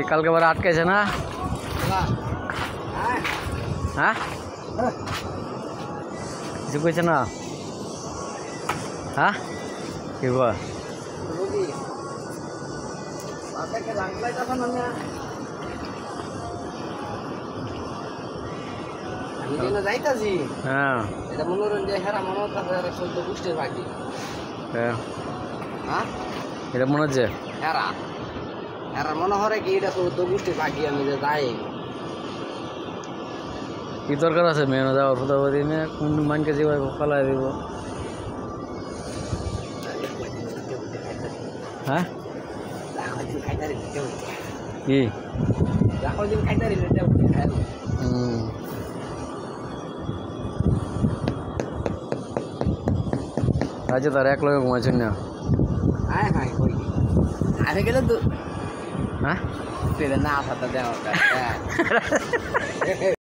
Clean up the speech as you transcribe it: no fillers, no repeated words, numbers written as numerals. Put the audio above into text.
কালকে আবার আটকেছে না? হ্যাঁ কিছু কইছে না? হ্যাঁ কি বল যাইতাছি। হ্যাঁ এটা মনোরঞ্জন হেরা মনে হচ্ছে চোদ্দ গোষ্ঠীর পাখি। হ্যাঁ হ্যাঁ এটা মনে হচ্ছে হেরা হেরা মনে হরে কি এটা চোদ্দ গোষ্ঠীর পাখি। আমি যে যাই কি দরকার আছে মেয়ে যাওয়ার ফুটাবাদি নিয়ে কোন মানকে যাবে পালাই দিব। হ্যাঁ কি আচ্ছা তার এক লগে ঘুমাচ্ছেন না? আমি গেলে তো হ্যাঁ না দেওয়া